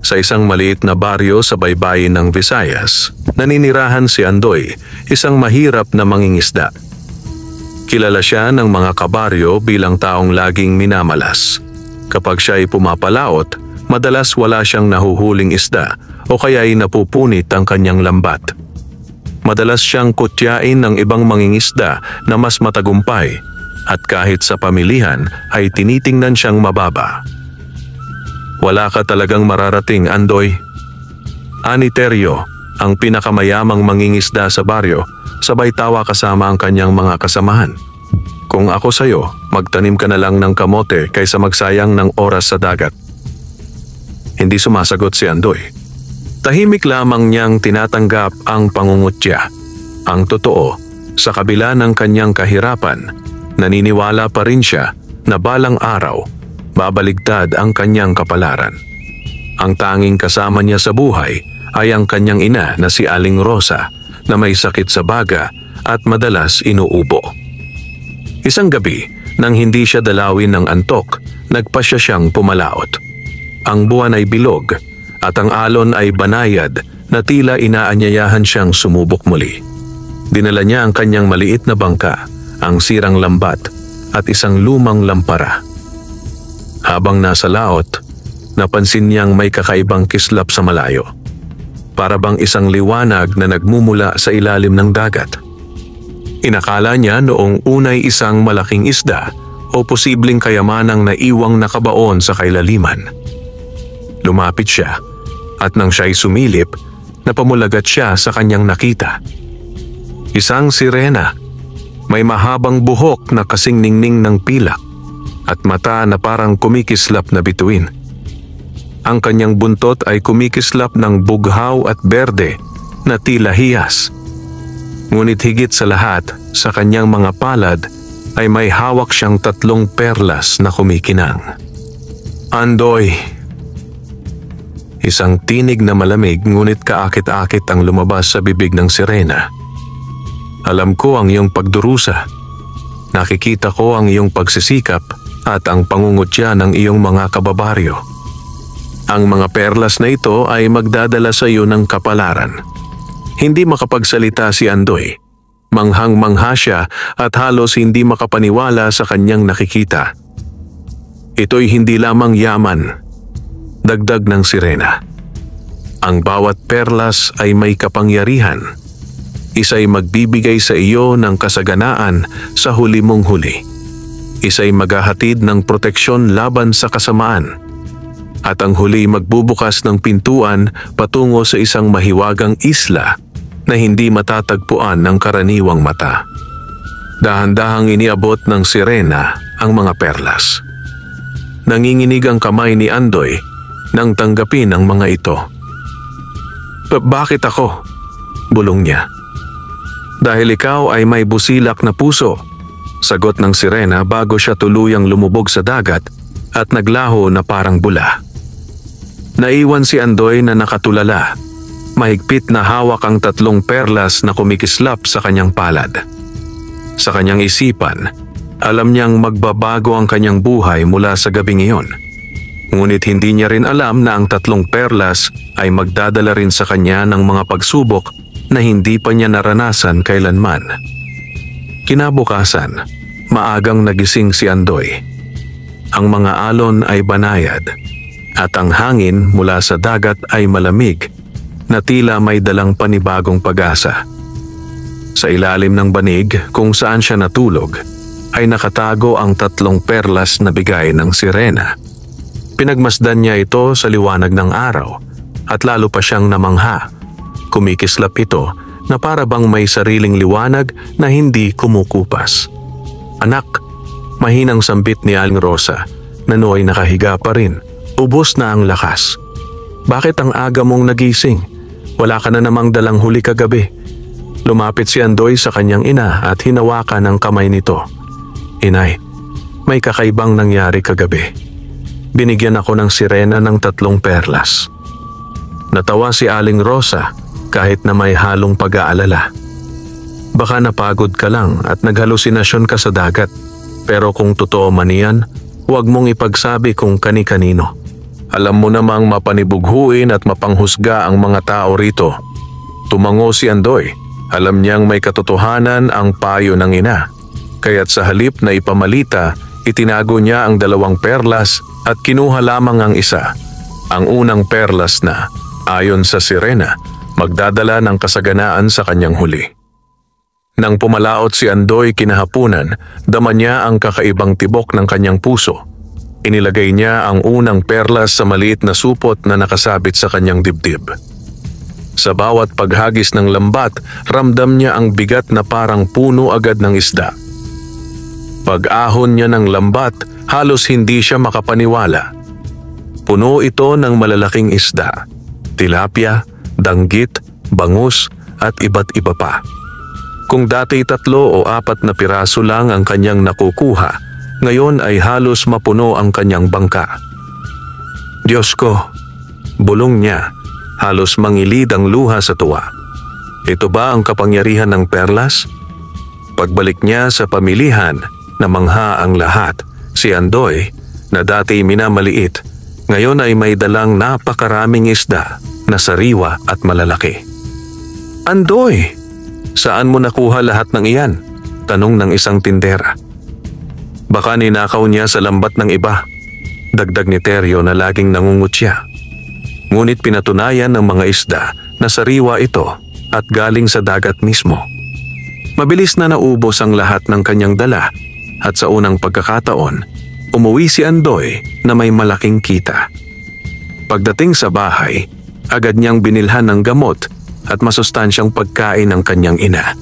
Sa isang maliit na baryo sa baybayin ng Visayas, naninirahan si Andoy, isang mahirap na mangingisda. Kilala siya ng mga kabaryo bilang taong laging minamalas. Kapag siya ay pumapalaot, madalas wala siyang nahuhuling isda o kaya ay napupunit ang kanyang lambat. Madalas siyang kutyain ng ibang mangingisda na mas matagumpay at kahit sa pamilihan ay tinitingnan siyang mababa. Wala ka talagang mararating, Andoy. Ani Teryo, ang pinakamayamang mangingisda sa baryo, sabay tawa kasama ang kanyang mga kasamahan. Kung ako sa'yo, magtanim ka na lang ng kamote kaysa magsayang ng oras sa dagat. Hindi sumasagot si Andoy. Tahimik lamang niyang tinatanggap ang pangungutya. Ang totoo, sa kabila ng kanyang kahirapan, naniniwala pa rin siya na balang araw, babaligtad ang kanyang kapalaran. Ang tanging kasama niya sa buhay ay ang kanyang ina na si Aling Rosa na may sakit sa baga at madalas inuubo. Isang gabi, nang hindi siya dalawin ng antok, nagpasya siyang pumalaot. Ang buwan ay bilog at ang alon ay banayad na tila inaanyayahan siyang sumubok muli. Dinala niya ang kanyang maliit na bangka, ang sirang lambat at isang lumang lampara. Habang nasa laot, napansin niyang may kakaibang kislap sa malayo. Para bang isang liwanag na nagmumula sa ilalim ng dagat. Inakala niya noong unay isang malaking isda o posibleng kayamanang naiwang nakabaon sa kailaliman. Lumapit siya at nang siya'y sumilip, napamulagat siya sa kanyang nakita. Isang sirena, may mahabang buhok na kasing ningning ng pilak at mata na parang kumikislap na bituin. Ang kanyang buntot ay kumikislap ng bughaw at berde na tila hiyas. Ngunit higit sa lahat, sa kanyang mga palad ay may hawak siyang 3 perlas na kumikinang. Andoy! Isang tinig na malamig ngunit kaakit-akit ang lumabas sa bibig ng sirena. Alam ko ang iyong pagdurusa. Nakikita ko ang iyong pagsisikap at ang pangungutya ng iyong mga kababaryo. Ang mga perlas na ito ay magdadala sa iyo ng kapalaran. Hindi makapagsalita si Andoy. Manghang-mangha siya at halos hindi makapaniwala sa kanyang nakikita. Ito'y hindi lamang yaman. Dagdag ng sirena. Ang bawat perlas ay may kapangyarihan. Isa'y magbibigay sa iyo ng kasaganaan sa huli mong huli. Isa'y maghahatid ng proteksyon laban sa kasamaan. At ang huli magbubukas ng pintuan patungo sa isang mahiwagang isla na hindi matatagpuan ng karaniwang mata. Dahan-dahang iniabot ng sirena ang mga perlas. Nanginginig ang kamay ni Andoy nang tanggapin ang mga ito. Bakit ako? Bulong niya. Dahil ikaw ay may busilak na puso, sagot ng sirena bago siya tuluyang lumubog sa dagat at naglaho na parang bula. Naiwan si Andoy na nakatulala. Mahigpit na hawak ang 3 perlas na kumikislap sa kanyang palad. Sa kanyang isipan, alam niyang magbabago ang kanyang buhay mula sa gabing iyon. Ngunit hindi niya rin alam na ang 3 perlas ay magdadala rin sa kanya ng mga pagsubok na hindi pa niya naranasan kailanman. Kinabukasan, maagang nagising si Andoy. Ang mga alon ay banayad at ang hangin mula sa dagat ay malamig na tila may dalang panibagong pag-asa. Sa ilalim ng banig kung saan siya natulog ay nakatago ang 3 perlas na bigay ng sirena. Pinagmasdan niya ito sa liwanag ng araw at lalo pa siyang namangha. Kumikislap ito na para bang may sariling liwanag na hindi kumukupas. Anak, mahinang sambit ni Aling Rosa na nooy nakahiga pa rin. Ubos na ang lakas. Bakit ang aga mong nagising? Wala ka na namang dalang huli kagabi. Lumapit si Andoy sa kanyang ina at hinawakan ang kamay nito. Inay, may kakaibang nangyari kagabi. Binigyan ako ng sirena ng 3 perlas. Natawa si Aling Rosa kahit na may halong pag-aalala. Baka napagod ka lang at naghalusinasyon ka sa dagat. Pero kung totoo man iyan, huwag mong ipagsabi kung kani-kanino. Alam mo namang mapanibughuin at mapanghusga ang mga tao rito. Tumango si Andoy. Alam niyang may katotohanan ang payo ng ina. Kaya't sa halip na ipamalita, itinago niya ang 2 perlas at kinuha lamang ang isa. Ang unang perlas na, ayon sa sirena, magdadala ng kasaganaan sa kanyang huli. Nang pumalaot si Andoy kinahapunan, dama niya ang kakaibang tibok ng kanyang puso. Inilagay niya ang unang perlas sa maliit na supot na nakasabit sa kanyang dibdib. Sa bawat paghagis ng lambat, ramdam niya ang bigat na parang puno agad ng isda. Pag-ahon niya ng lambat, halos hindi siya makapaniwala. Puno ito ng malalaking isda, tilapia, danggit, bangus at iba't iba pa. Kung dati 3 o 4 na piraso lang ang kanyang nakukuha, ngayon ay halos mapuno ang kanyang bangka. Diyos ko, bulong niya, halos mangilid ang luha sa tuwa. Ito ba ang kapangyarihan ng perlas? Pagbalik niya sa pamilihan, namangha ang lahat. Si Andoy, na dati minamaliit, ngayon ay may dalang napakaraming isda na sariwa at malalaki. Andoy, saan mo nakuha lahat ng iyan? Tanong ng isang tindera. Baka ninakaw niya sa lambat ng iba. Dagdag ni Teryo na laging nangungutya. Ngunit pinatunayan ng mga isda na sariwa ito at galing sa dagat mismo. Mabilis na naubos ang lahat ng kanyang dala at sa unang pagkakataon, umuwi si Andoy na may malaking kita. Pagdating sa bahay, agad niyang binilhan ng gamot at masustansyang pagkain ng kanyang ina.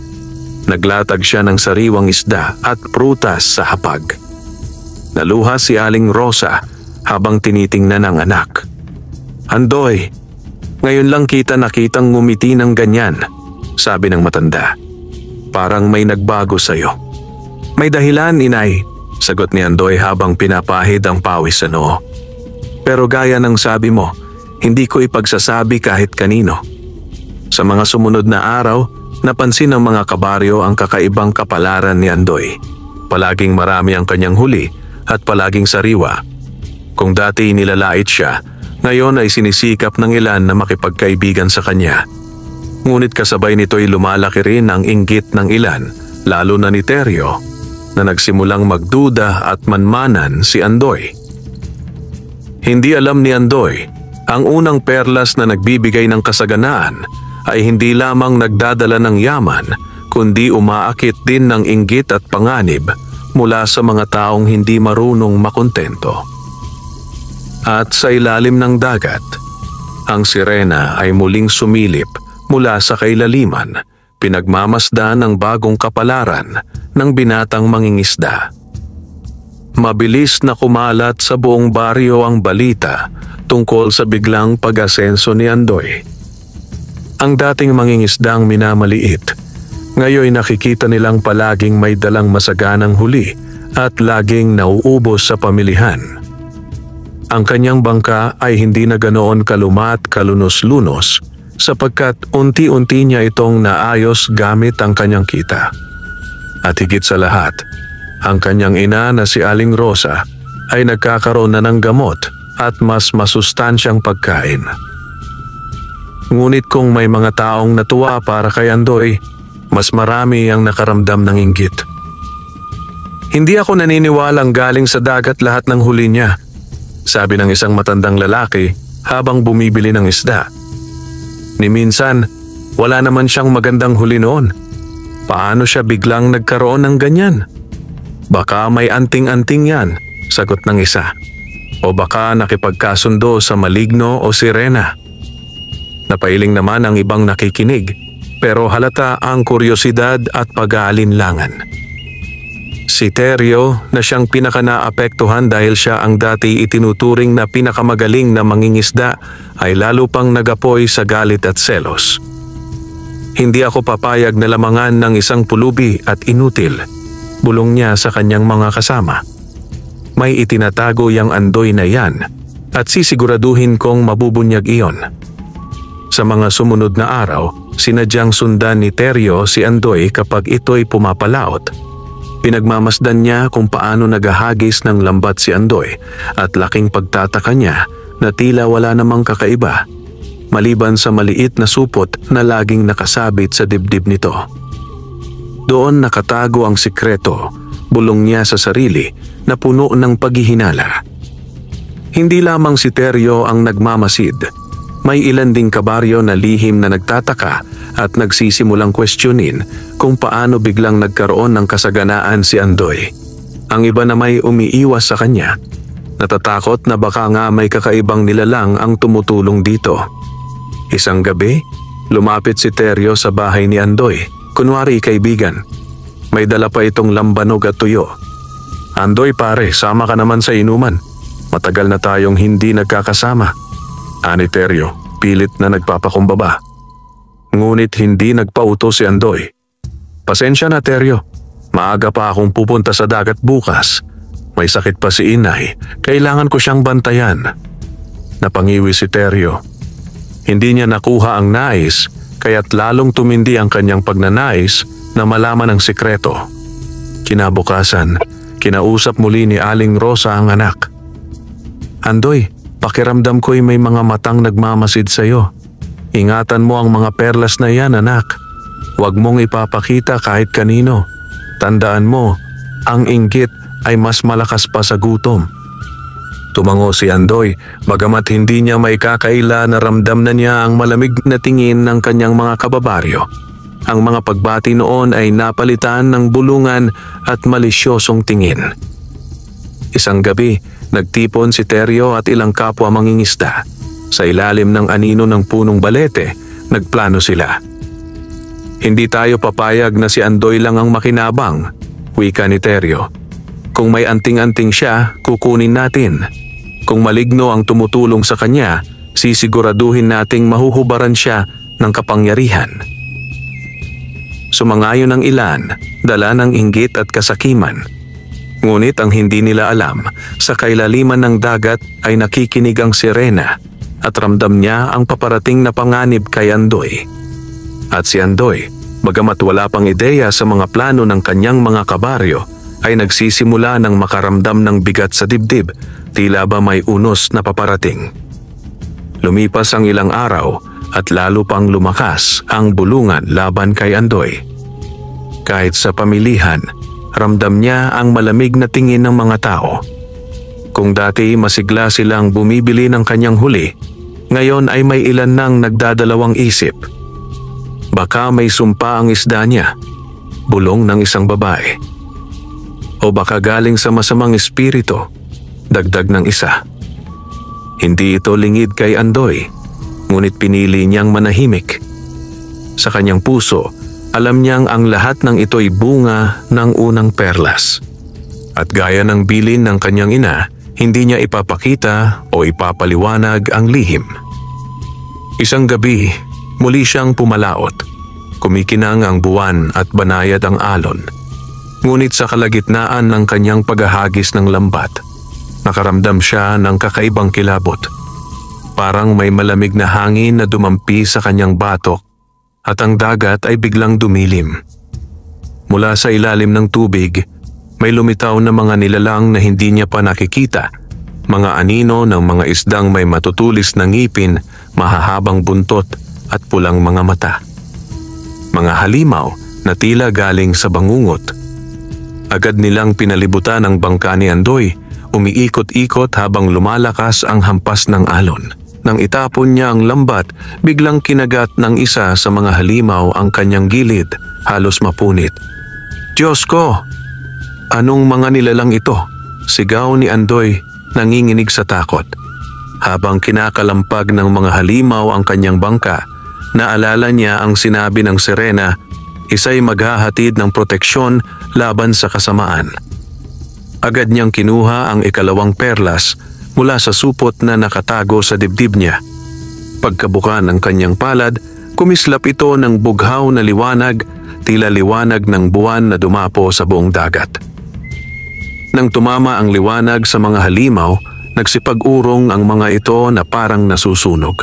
Naglatag siya ng sariwang isda at prutas sa hapag. Naluha si Aling Rosa habang tinitingnan ang anak. Andoy, ngayon lang kita nakitang ngumiti ng ganyan, sabi ng matanda. Parang may nagbago sa'yo. May dahilan, inay, sagot ni Andoy habang pinapahid ang pawis sa noo. Pero gaya ng sabi mo, hindi ko ipagsasabi kahit kanino. Sa mga sumunod na araw, napansin ng mga kabaryo ang kakaibang kapalaran ni Andoy. Palaging marami ang kanyang huli at palaging sariwa. Kung dati nilalait siya, ngayon ay sinisikap ng ilan na makipagkaibigan sa kanya. Ngunit kasabay nito'y lumalaki rin ang inggit ng ilan, lalo na ni Teryo, na nagsimulang magduda at manmanan si Andoy. Hindi alam ni Andoy, ang unang perlas na nagbibigay ng kasaganaan ay hindi lamang nagdadala ng yaman, kundi umaakit din ng inggit at panganib mula sa mga taong hindi marunong makontento. At sa ilalim ng dagat, ang sirena ay muling sumilip mula sa kailaliman, pinagmamasdan ng bagong kapalaran ng binatang mangingisda. Mabilis na kumalat sa buong baryo ang balita tungkol sa biglang pag-asenso ni Andoy. Ang dating mangingisdang minamaliit, ngayon nakikita nilang palaging may dalang masaganang huli at laging nauubos sa pamilihan. Ang kanyang bangka ay hindi na ganoon kalumat kalunos-lunos sapagkat unti-unti niya itong naayos gamit ang kanyang kita. At higit sa lahat, ang kanyang ina na si Aling Rosa ay nagkakaroon na ng gamot at mas masustansyang pagkain. Ngunit kung may mga taong natuwa para kay Andoy, mas marami ang nakaramdam ng inggit. Hindi ako naniniwalang galing sa dagat lahat ng huli niya, sabi ng isang matandang lalaki habang bumibili ng isda. Ni minsan, wala naman siyang magandang huli noon. Paano siya biglang nagkaroon ng ganyan? Baka may anting-anting yan, sagot ng isa. O baka nakipagkasundo sa maligno o sirena. Napailing naman ang ibang nakikinig, pero halata ang kuryosidad at pag-aalinlangan. Si Teryo na siyang pinaka-naapektuhan dahil siya ang dati itinuturing na pinakamagaling na mangingisda ay lalo pang nagapoy sa galit at selos. Hindi ako papayag na lamangan ng isang pulubi at inutil, bulong niya sa kanyang mga kasama. May itinatago yang Andoy na yan at sisiguraduhin kong mabubunyag iyon. Sa mga sumunod na araw, sinadyang sundan ni Teryo si Andoy kapag ito'y pumapalaot. Pinagmamasdan niya kung paano naghahagis ng lambat si Andoy at laking pagtataka niya na tila wala namang kakaiba, maliban sa maliit na supot na laging nakasabit sa dibdib nito. Doon nakatago ang sikreto, bulong niya sa sarili na puno ng paghihinala. Hindi lamang si Teryo ang nagmamasid, may ilan ding kabaryo na lihim na nagtataka at nagsisimulang questionin kung paano biglang nagkaroon ng kasaganaan si Andoy. Ang iba na may umiiwas sa kanya, natatakot na baka nga may kakaibang nilalang ang tumutulong dito. Isang gabi, lumapit si Teryo sa bahay ni Andoy, kunwari kaibigan. May dala pa itong lambanog at tuyo. "Andoy pare, sama ka naman sa inuman. Matagal na tayong hindi nagkakasama." Ani Teryo, pilit na nagpapakumbaba. Ngunit hindi nagpauto si Andoy. "Pasensya na Teryo, maaga pa akong pupunta sa dagat bukas. May sakit pa si inay, kailangan ko siyang bantayan." Napangiwi si Teryo. Hindi niya nakuha ang nais, kaya't lalong tumindi ang kanyang pagnanais na malaman ang sikreto. Kinabukasan, kinausap muli ni Aling Rosa ang anak. "Andoy, pakiramdam ko'y may mga matang nagmamasid sa'yo. Ingatan mo ang mga perlas na yan, anak. Huwag mong ipapakita kahit kanino. Tandaan mo, ang inggit ay mas malakas pa sa gutom." Tumango si Andoy, bagamat hindi niya may kakaila na ramdam na niya ang malamig na tingin ng kanyang mga kababaryo. Ang mga pagbati noon ay napalitan ng bulungan at malisyosong tingin. Isang gabi, nagtipon si Teryo at ilang kapwa mangingisda. Sa ilalim ng anino ng punong balete, nagplano sila. "Hindi tayo papayag na si Andoy lang ang makinabang," wika ni Teryo. "Kung may anting-anting siya, kukunin natin. Kung maligno ang tumutulong sa kanya, sisiguraduhin nating mahuhubaran siya ng kapangyarihan." Sumangayon ang ilan, dala ng inggit at kasakiman. Ngunit ang hindi nila alam, sa kailaliman ng dagat ay nakikinig ang sirena at ramdam niya ang paparating na panganib kay Andoy. At si Andoy, bagamat wala pang ideya sa mga plano ng kanyang mga kabaryo, ay nagsisimula ng makaramdam ng bigat sa dibdib, tila ba may unos na paparating. Lumipas ang ilang araw at lalo pang lumakas ang bulungan laban kay Andoy. Kahit sa pamilihan, ramdam niya ang malamig na tingin ng mga tao. Kung dati masigla silang bumibili ng kanyang huli, ngayon ay may ilan nang nagdadalawang isip. Baka may sumpa ang isda niya, bulong ng isang babae. O baka galing sa masamang espiritu, dagdag ng isa. Hindi ito lingid kay Andoy, ngunit pinili niyang manahimik. Sa kanyang puso, alam niyang ang lahat ng ito'y bunga ng unang perlas. At gaya ng bilin ng kanyang ina, hindi niya ipapakita o ipapaliwanag ang lihim. Isang gabi, muli siyang pumalaot. Kumikinang ang buwan at banayad ang alon. Ngunit sa kalagitnaan ng kanyang paghahagis ng lambat, nakaramdam siya ng kakaibang kilabot. Parang may malamig na hangin na dumampi sa kanyang batok at ang dagat ay biglang dumilim. Mula sa ilalim ng tubig, may lumitaw na mga nilalang na hindi niya pa nakikita. Mga anino ng mga isdang may matutulis na ngipin, mahahabang buntot at pulang mga mata. Mga halimaw na tila galing sa bangungot. Agad nilang pinalibutan ang bangka ni Andoy, umiikot-ikot habang lumalakas ang hampas ng alon. Nang itapon niya ang lambat, biglang kinagat ng isa sa mga halimaw ang kanyang gilid, halos mapunit. "Diyos ko! Anong mga nilalang ito?" Sigaw ni Andoy, nanginginig sa takot. Habang kinakalampag ng mga halimaw ang kanyang bangka, naalala niya ang sinabi ng sirena, isa'y maghahatid ng proteksyon laban sa kasamaan. Agad niyang kinuha ang ikalawang perlas mula sa supot na nakatago sa dibdib niya. Pagkabuka ng kanyang palad, kumislap ito ng bughaw na liwanag, tila liwanag ng buwan na dumapo sa buong dagat. Nang tumama ang liwanag sa mga halimaw, nagsipag-urong ang mga ito na parang nasusunog.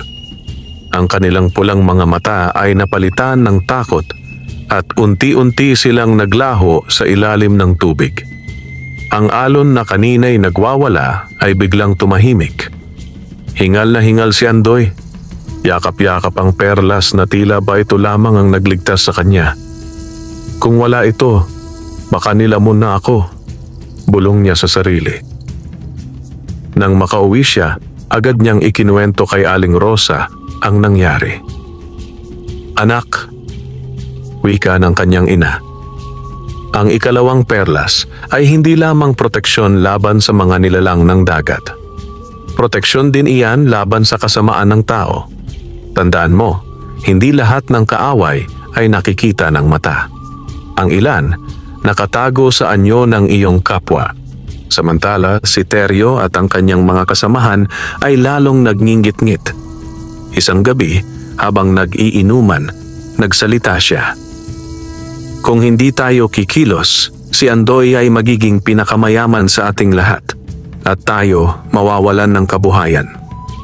Ang kanilang pulang mga mata ay napalitan ng takot at unti-unti silang naglaho sa ilalim ng tubig. Ang alon na kanina'y nagwawala ay biglang tumahimik. Hingal na hingal si Andoy. Yakap-yakap ang perlas na tila ba ito lamang ang nagligtas sa kanya. Kung wala ito, baka nilamon na ako, bulong niya sa sarili. Nang makauwi siya, agad niyang ikinuwento kay Aling Rosa ang nangyari. Anak, wika ng kanyang ina. Ang ikalawang perlas ay hindi lamang proteksyon laban sa mga nilalang ng dagat. Proteksyon din iyan laban sa kasamaan ng tao. Tandaan mo, hindi lahat ng kaaway ay nakikita ng mata. Ang ilan, nakatago sa anyo ng iyong kapwa. Samantala, si Teryo at ang kanyang mga kasamahan ay lalong nagnginggit-ngit. Isang gabi, habang nag-iinuman, nagsalita siya. Kung hindi tayo kikilos, si Andoy ay magiging pinakamayaman sa ating lahat at tayo mawawalan ng kabuhayan.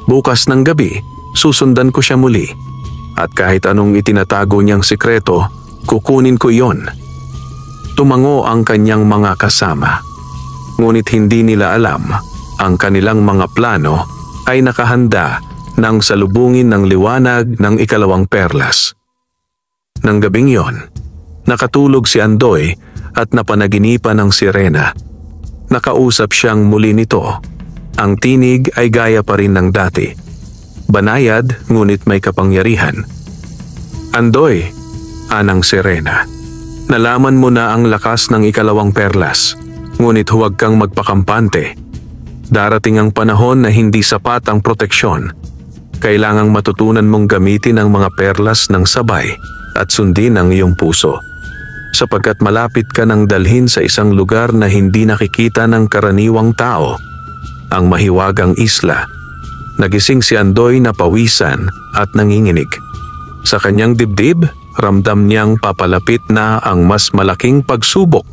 Bukas ng gabi, susundan ko siya muli at kahit anong itinatago niyang sikreto, kukunin ko iyon. Tumango ang kanyang mga kasama. Ngunit hindi nila alam, ang kanilang mga plano ay nakahanda nang salubungin ng liwanag ng ikalawang perlas. Nang gabing yon, nakatulog si Andoy at napanaginipan ng sirena. Nakausap siyang muli nito. Ang tinig ay gaya pa rin ng dati. Banayad ngunit may kapangyarihan. Andoy, anang sirena. Nalaman mo na ang lakas ng ikalawang perlas, ngunit huwag kang magpakampante. Darating ang panahon na hindi sapat ang proteksyon. Kailangang matutunan mong gamitin ang mga perlas ng sabay at sundin ang iyong puso. Sapagkat malapit ka nang dalhin sa isang lugar na hindi nakikita ng karaniwang tao, ang mahiwagang isla. Nagising si Andoy na pawisan at nanginginig. Sa kanyang dibdib, ramdam niyang papalapit na ang mas malaking pagsubok.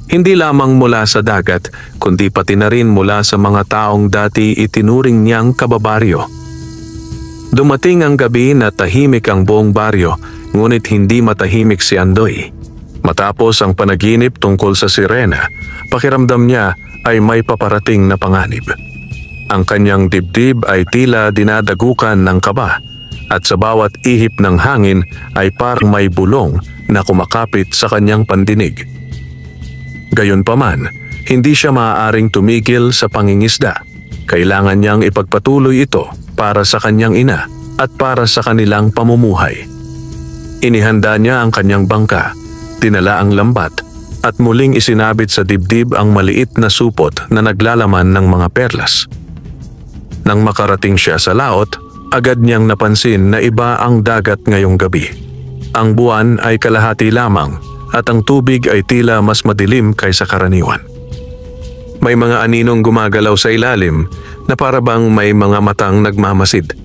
Hindi lamang mula sa dagat, kundi pati na rin mula sa mga taong dati itinuring niyang kababaryo. Dumating ang gabi na tahimik ang buong baryo, ngunit hindi matahimik si Andoy. Matapos ang panaginip tungkol sa sirena, pakiramdam niya ay may paparating na panganib. Ang kanyang dibdib ay tila dinadagukan ng kaba at sa bawat ihip ng hangin ay parang may bulong na kumakapit sa kanyang pandinig. Gayunpaman, hindi siya maaaring tumigil sa pangingisda. Kailangan niyang ipagpatuloy ito para sa kanyang ina at para sa kanilang pamumuhay. Inihanda niya ang kanyang bangka, dinala ang lambat at muling isinabit sa dibdib ang maliit na supot na naglalaman ng mga perlas. Nang makarating siya sa laot, agad niyang napansin na iba ang dagat ngayong gabi. Ang buwan ay kalahati lamang at ang tubig ay tila mas madilim kaysa karaniwan. May mga aninong gumagalaw sa ilalim na parabang may mga matang nagmamasid.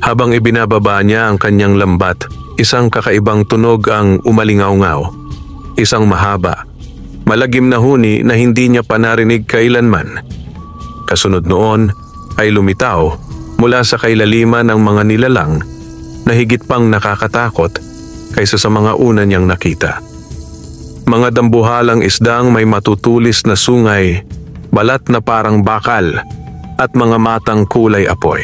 Habang ibinababa niya ang kanyang lambat, isang kakaibang tunog ang umalingaw-ngaw. Isang mahaba, malagim na huni na hindi niya pa narinig kailanman. Kasunod noon ay lumitaw mula sa kailaliman ng mga nilalang na higit pang nakakatakot kaysa sa mga una niyang nakita. Mga dambuhalang isdang may matutulis na sungay, balat na parang bakal at mga matang kulay apoy.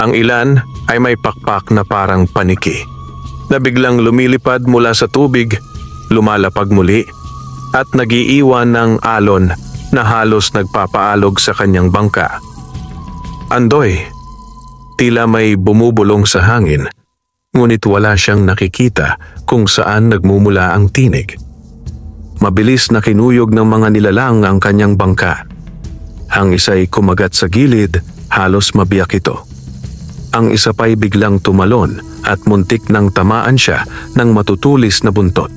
Ang ilan ay may pakpak na parang paniki na biglang lumilipad mula sa tubig, lumalapag muli at nagiiwan ng alon na halos nagpapaalog sa kanyang bangka. Andoy, tila may bumubulong sa hangin, ngunit wala siyang nakikita kung saan nagmumula ang tinig. Mabilis na kinuyog ng mga nilalang ang kanyang bangka. Ang isa'y kumagat sa gilid, halos mabiyak ito. Ang isa pa'y biglang tumalon at muntik nang tamaan siya ng matutulis na buntot.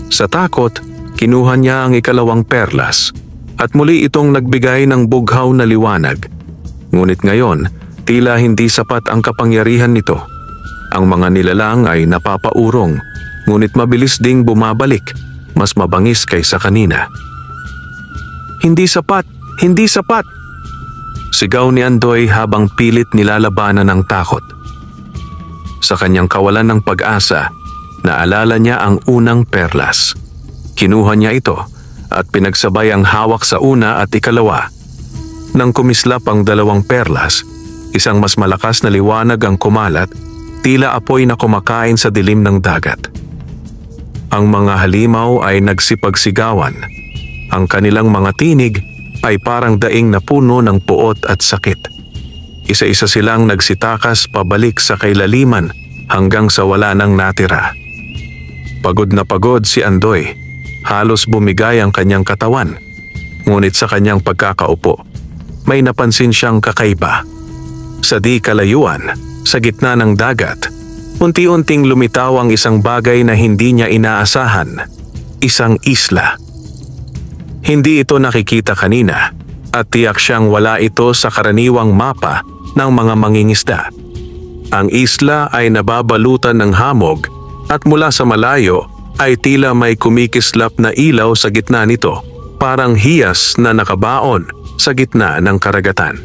Sa takot, kinuha niya ang ikalawang perlas at muli itong nagbigay ng bughaw na liwanag. Ngunit ngayon, tila hindi sapat ang kapangyarihan nito. Ang mga nilalang ay napapaurong, ngunit mabilis ding bumabalik, mas mabangis kaysa kanina. Hindi sapat! Hindi sapat! Sigaw ni Andoy habang pilit nilalabanan ng takot. Sa kanyang kawalan ng pag-asa, naalala niya ang unang perlas. Kinuha niya ito at pinagsabay ang hawak sa una at ikalawa. Nang kumislap ang dalawang perlas, isang mas malakas na liwanag ang kumalat, tila apoy na kumakain sa dilim ng dagat. Ang mga halimaw ay nagsipagsigawan. Ang kanilang mga tinig ay parang daing na puno ng puot at sakit. Isa-isa silang nagsitakas pabalik sa kailaliman hanggang sa wala nang natira. Pagod na pagod si Andoy. Halos bumigay ang kanyang katawan. Ngunit sa kanyang pagkakaupo, may napansin siyang kakaiba. Sa di kalayuan, sa gitna ng dagat, unti-unting lumitaw ang isang bagay na hindi niya inaasahan, isang isla. Hindi ito nakikita kanina at tiyak siyang wala ito sa karaniwang mapa ng mga mangingisda. Ang isla ay nababalutan ng hamog at mula sa malayo ay tila may kumikislap na ilaw sa gitna nito, parang hiyas na nakabaon sa gitna ng karagatan.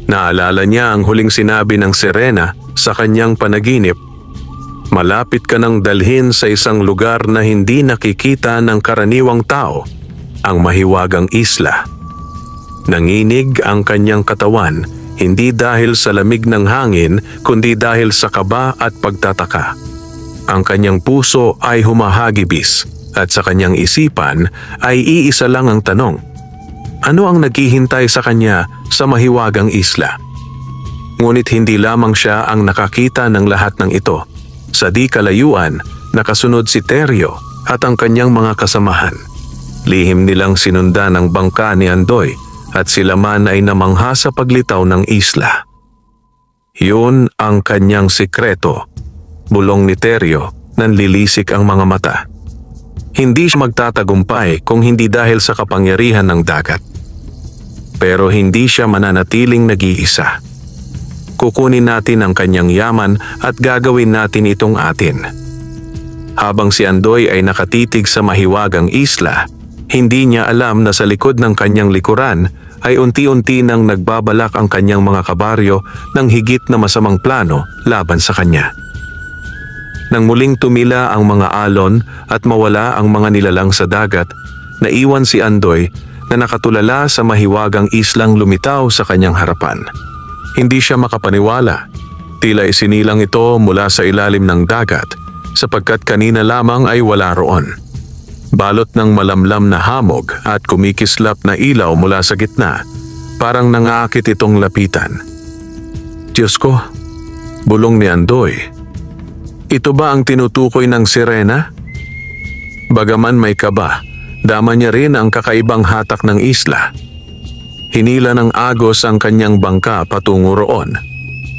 Naalala niya ang huling sinabi ng sirena sa kanyang panaginip, "Malapit ka nang dalhin sa isang lugar na hindi nakikita ng karaniwang tao, ang mahiwagang isla." Nanginig ang kanyang katawan, hindi dahil sa lamig ng hangin, kundi dahil sa kaba at pagtataka. Ang kanyang puso ay humahagibis at sa kanyang isipan ay iisa lang ang tanong, ano ang naghihintay sa kanya sa mahiwagang isla? Ngunit hindi lamang siya ang nakakita ng lahat ng ito. Sa di kalayuan, nakasunod si Teryo at ang kanyang mga kasamahan. Lihim nilang sinundan ang bangka ni Andoy at sila man ay namangha sa paglitaw ng isla. Yun ang kanyang sikreto, bulong ni Teryo, nanlilisik ang mga mata. Hindi siya magtatagumpay kung hindi dahil sa kapangyarihan ng dagat. Pero hindi siya mananatiling nag-iisa. Kukunin natin ang kanyang yaman at gagawin natin itong atin. Habang si Andoy ay nakatitig sa mahiwagang isla, hindi niya alam na sa likod ng kanyang likuran ay unti-unti nang nagbabalak ang kanyang mga kabaryo ng higit na masamang plano laban sa kanya. Nang muling tumila ang mga alon at mawala ang mga nilalang sa dagat, naiwan si Andoy na nakatulala sa mahiwagang islang lumitaw sa kanyang harapan. Hindi siya makapaniwala. Tila isinilang ito mula sa ilalim ng dagat sapagkat kanina lamang ay wala roon. Balot ng malamlam na hamog at kumikislap na ilaw mula sa gitna, parang nangaakit itong lapitan. Diyos ko, bulong ni Andoy. Ito ba ang tinutukoy ng sirena? Bagaman may kaba, dama niya rin ang kakaibang hatak ng isla. Hinila ng agos ang kanyang bangka patungo roon.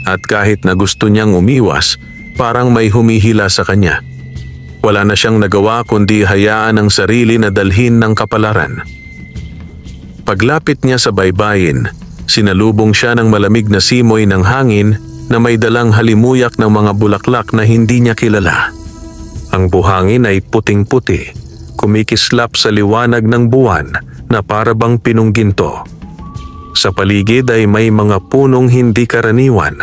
At kahit na gusto niyang umiwas, parang may humihila sa kanya. Wala na siyang nagawa kundi hayaan ang sarili na dalhin ng kapalaran. Paglapit niya sa baybayin, sinalubong siya ng malamig na simoy ng hangin na may dalang halimuyak ng mga bulaklak na hindi niya kilala. Ang buhangin ay puting-puti, kumikislap sa liwanag ng buwan na para bang pinungginto. Sa paligid ay may mga punong hindi karaniwan,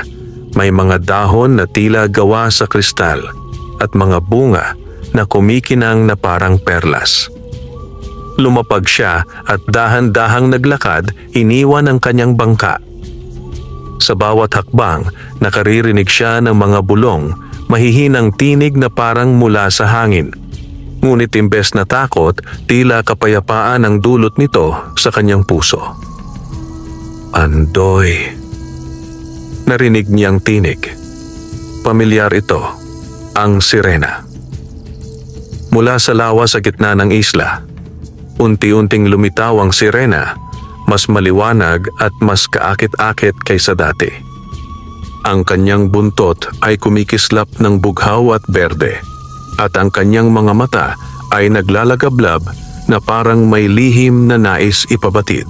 may mga dahon na tila gawa sa kristal at mga bunga na kumikinang na parang perlas. Lumapag siya at dahan-dahang naglakad, iniwan ang kanyang bangka. Sa bawat hakbang, nakaririnig siya ng mga bulong, mahihinang tinig na parang mula sa hangin. Ngunit imbes na takot, tila kapayapaan ang dulot nito sa kanyang puso. Andoy. Narinig niyang tinig. Pamilyar ito, ang sirena. Mula sa lawa sa gitna ng isla, unti-unting lumitaw ang sirena, mas maliwanag at mas kaakit-akit kaysa dati. Ang kanyang buntot ay kumikislap ng bughaw at berde, at ang kanyang mga mata ay naglalagablab na parang may lihim na nais ipabatid.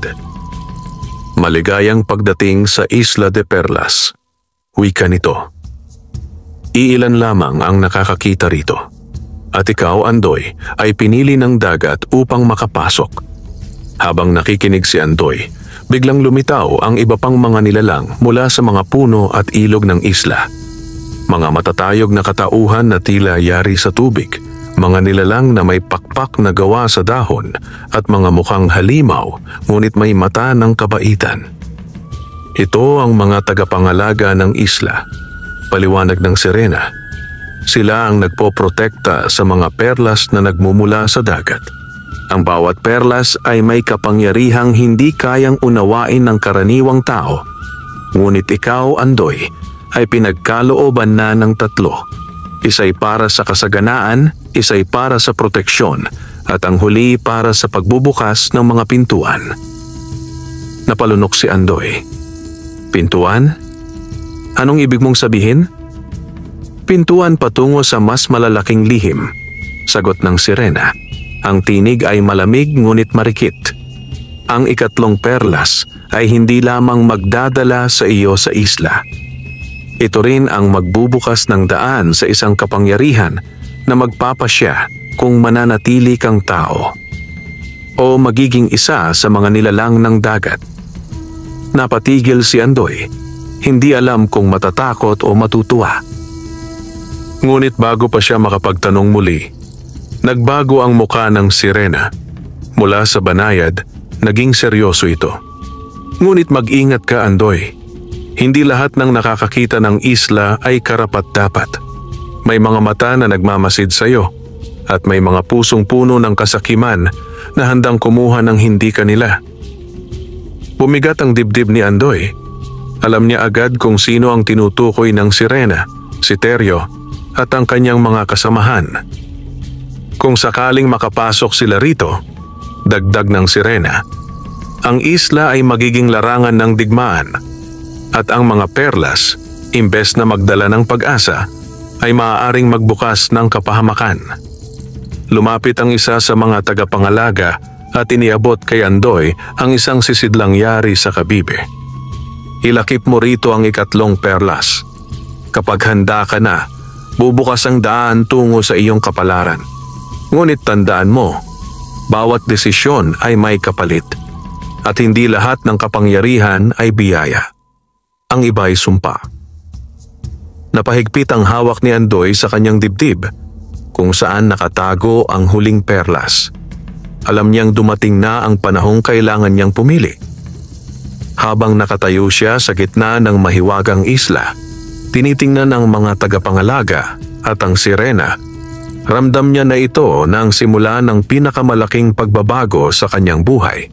Maligayang pagdating sa Isla de Perlas. Wika nito. Iilan lamang ang nakakakita rito. At ikaw, Andoy, ay pinili ng dagat upang makapasok. Habang nakikinig si Andoy, biglang lumitaw ang iba pang mga nilalang mula sa mga puno at ilog ng isla. Mga matatayog na katauhan na tila yari sa tubig mga nilalang na may pakpak na gawa sa dahon at mga mukhang halimaw ngunit may mata ng kabaitan. Ito ang mga tagapangalaga ng isla, paliwanag ng sirena. Sila ang nagpoprotekta sa mga perlas na nagmumula sa dagat. Ang bawat perlas ay may kapangyarihang hindi kayang unawain ng karaniwang tao. Ngunit ikaw, Andoy, ay pinagkalooban na ng tatlo. Isa'y para sa kasaganaan, isa'y para sa proteksyon, at ang huli para sa pagbubukas ng mga pintuan. Napalunok si Andoy. Pintuan? Anong ibig mong sabihin? Pintuan patungo sa mas malalaking lihim, sagot ng sirena. Ang tinig ay malamig ngunit marikit. Ang ikatlong perlas ay hindi lamang magdadala sa iyo sa isla. Ito rin ang magbubukas ng daan sa isang kapangyarihan na magpapasya kung mananatili kang tao o magiging isa sa mga nilalang ng dagat. Napatigil si Andoy, hindi alam kung matatakot o matutuwa. Ngunit bago pa siya makapagtanong muli, nagbago ang muka ng sirena. Mula sa banayad, naging seryoso ito. Ngunit mag-ingat ka, Andoy. Hindi lahat ng nakakakita ng isla ay karapat-dapat. May mga mata na nagmamasid sa iyo at may mga pusong puno ng kasakiman na handang kumuha ng hindi kanila. Bumigat ang dibdib ni Andoy. Alam niya agad kung sino ang tinutukoy ng sirena, si Teryo at ang kanyang mga kasamahan. Kung sakaling makapasok sila rito, dagdag ng sirena, ang isla ay magiging larangan ng digmaan. At ang mga perlas, imbes na magdala ng pag-asa, ay maaaring magbukas ng kapahamakan. Lumapit ang isa sa mga tagapangalaga at iniabot kay Andoy ang isang sisidlang yari sa kabibe. Ilakip mo rito ang ikatlong perlas. Kapag handa ka na, bubukas ang daan tungo sa iyong kapalaran. Ngunit tandaan mo, bawat desisyon ay may kapalit. At hindi lahat ng kapangyarihan ay biyaya. Ang iba ay sumpa. Napahigpit ang hawak ni Andoy sa kanyang dibdib, kung saan nakatago ang huling perlas. Alam niyang dumating na ang panahong kailangan niyang pumili. Habang nakatayo siya sa gitna ng mahiwagang isla, tinitingnan ng mga tagapangalaga at ang sirena. Ramdam niya na ito na ang simula ng pinakamalaking pagbabago sa kanyang buhay.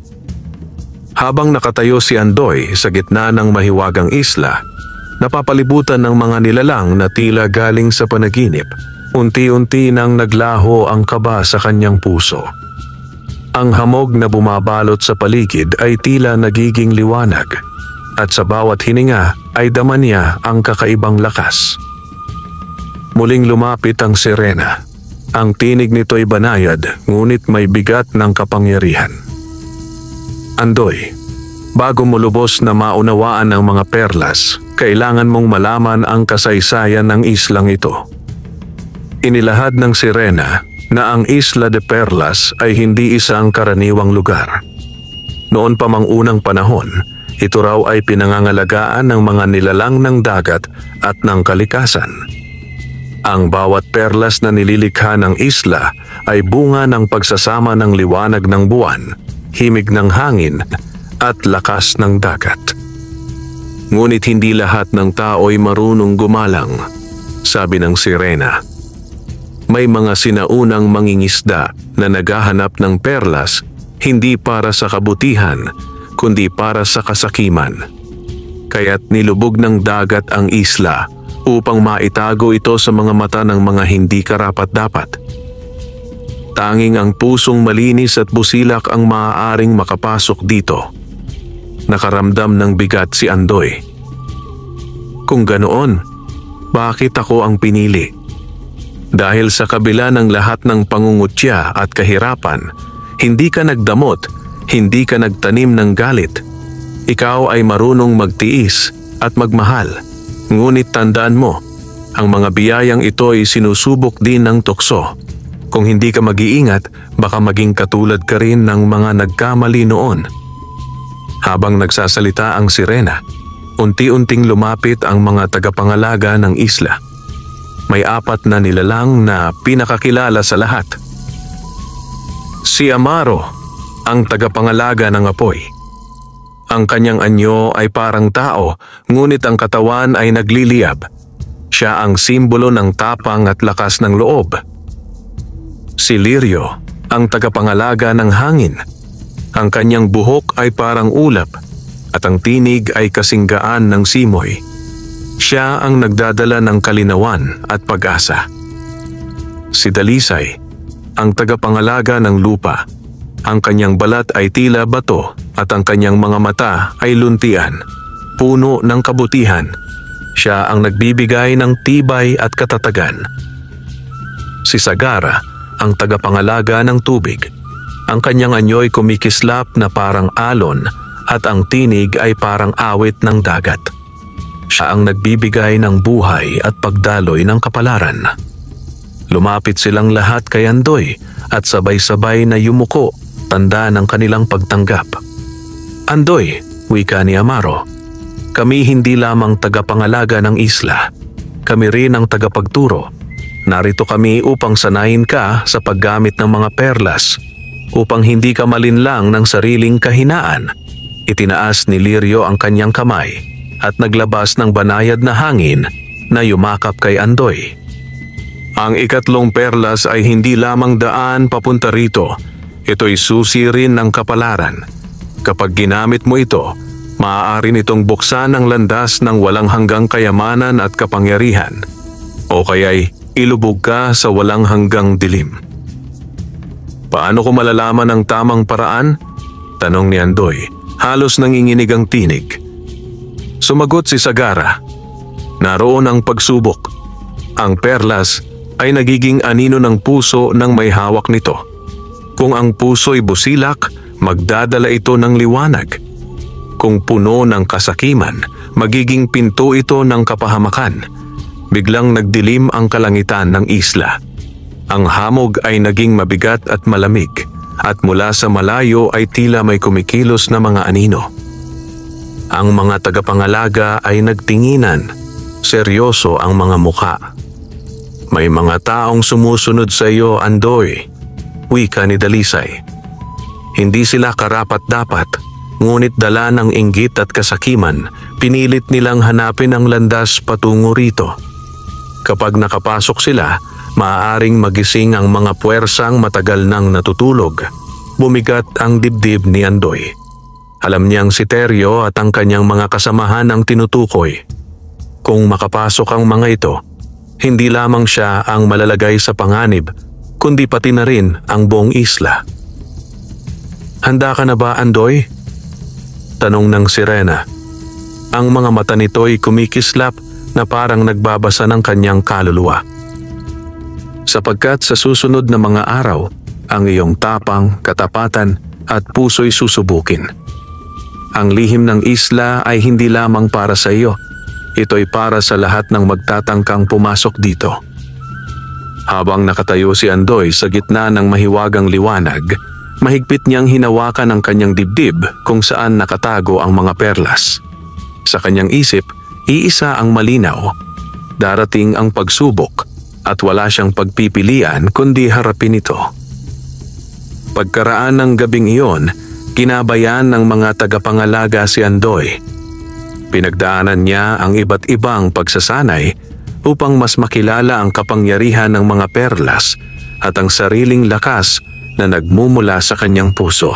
Habang nakatayo si Andoy sa gitna ng mahiwagang isla, napapalibutan ng mga nilalang na tila galing sa panaginip. Unti-unti nang naglaho ang kaba sa kanyang puso. Ang hamog na bumabalot sa paligid ay tila nagiging liwanag, at sa bawat hininga ay dama niya ang kakaibang lakas. Muling lumapit ang sirena. Ang tinig nito'y banayad, ngunit may bigat ng kapangyarihan. Andoy, bago mo lubos na maunawaan ang mga perlas, kailangan mong malaman ang kasaysayan ng islang ito. Inilahad ng sirena na ang Isla de Perlas ay hindi isang karaniwang lugar. Noon pa mang unang panahon, ito raw ay pinangangalagaan ng mga nilalang ng dagat at ng kalikasan. Ang bawat perlas na nililikha ng isla ay bunga ng pagsasama ng liwanag ng buwan, himig ng hangin at lakas ng dagat. Ngunit hindi lahat ng tao'y marunong gumalang, sabi ng sirena. May mga sinaunang mangingisda na naghahanap ng perlas hindi para sa kabutihan, kundi para sa kasakiman. Kaya't nilubog ng dagat ang isla upang maitago ito sa mga mata ng mga hindi karapat-dapat. Tanging ang pusong malinis at busilak ang maaaring makapasok dito. Nakaramdam ng bigat si Andoy. Kung ganoon, bakit ako ang pinili? Dahil sa kabila ng lahat ng pangungutya at kahirapan, hindi ka nagdamot, hindi ka nagtanim ng galit. Ikaw ay marunong magtiis at magmahal. Ngunit tandaan mo, ang mga biyayang ito ay sinusubok din ng tukso. Kung hindi ka mag-iingat, baka maging katulad ka rin ng mga nagkamali noon. Habang nagsasalita ang sirena, unti-unting lumapit ang mga tagapangalaga ng isla. may 4 na nilalang na pinakakilala sa lahat. Si Amaro, ang tagapangalaga ng apoy. Ang kanyang anyo ay parang tao, ngunit ang katawan ay nagliliyab. Siya ang simbolo ng tapang at lakas ng loob. Si Lirio, ang tagapangalaga ng hangin. Ang kanyang buhok ay parang ulap at ang tinig ay kasinggaan ng simoy. Siya ang nagdadala ng kalinawan at pag-asa. Si Dalisay, ang tagapangalaga ng lupa. Ang kanyang balat ay tila bato at ang kanyang mga mata ay luntian, puno ng kabutihan. Siya ang nagbibigay ng tibay at katatagan. Si Sagara, ang tagapangalaga ng tubig. Ang kanyang anyo'y kumikislap na parang alon at ang tinig ay parang awit ng dagat. Siya ang nagbibigay ng buhay at pagdaloy ng kapalaran. Lumapit silang lahat kay Andoy at sabay-sabay na yumuko, tanda ng kanilang pagtanggap. Andoy, wika ni Amaro, kami hindi lamang tagapangalaga ng isla, kami rin ang tagapagturo. Narito kami upang sanayin ka sa paggamit ng mga perlas, upang hindi ka malinlang ng sariling kahinaan. Itinaas ni Lirio ang kanyang kamay at naglabas ng banayad na hangin na yumakap kay Andoy. Ang 3 perlas ay hindi lamang daan papunta rito, ito'y susi rin ng kapalaran. Kapag ginamit mo ito, maaari nitong buksan ang landas ng walang hanggang kayamanan at kapangyarihan, o kaya'y ilubog ka sa walang hanggang dilim. Paano ko malalaman ang tamang paraan? Tanong ni Andoy, halos nanginginig ang tinig. Sumagot si Sagara, naroon ang pagsubok. Ang perlas ay nagiging anino ng puso ng may hawak nito. Kung ang puso'y busilak, magdadala ito ng liwanag. Kung puno ng kasakiman, magiging pinto ito ng kapahamakan. Biglang nagdilim ang kalangitan ng isla. Ang hamog ay naging mabigat at malamig, at mula sa malayo ay tila may kumikilos na mga anino. Ang mga tagapangalaga ay nagtinginan. Seryoso ang mga mukha. May mga taong sumusunod sa iyo, Andoy, wika ni Dalisay. Hindi sila karapat-dapat, ngunit dala ng inggit at kasakiman, pinilit nilang hanapin ang landas patungo rito. Kapag nakapasok sila, maaaring magising ang mga puwersang matagal nang natutulog. Bumigat ang dibdib ni Andoy. Alam niyang si Teryo at ang kanyang mga kasamahan ang tinutukoy. Kung makapasok ang mga ito, hindi lamang siya ang malalagay sa panganib, kundi pati na rin ang buong isla. Handa ka na ba, Andoy? Tanong ng sirena. Ang mga mata nito'y kumikislap na parang nagbabasa ng kanyang kaluluwa. Sapagkat sa susunod na mga araw, ang iyong tapang, katapatan at puso'y susubukin. Ang lihim ng isla ay hindi lamang para sa iyo. Ito'y para sa lahat ng magtatangkang pumasok dito. Habang nakatayo si Andoy sa gitna ng mahiwagang liwanag, mahigpit niyang hinawakan ang kanyang dibdib kung saan nakatago ang mga perlas. Sa kanyang isip, iisa ang malinaw. Darating ang pagsubok at wala siyang pagpipilian kundi harapin ito. Pagkaraan ng gabing iyon, kinabayan ng mga tagapangalaga si Andoy. Pinagdaanan niya ang iba't ibang pagsasanay upang mas makilala ang kapangyarihan ng mga perlas at ang sariling lakas na nagmumula sa kanyang puso.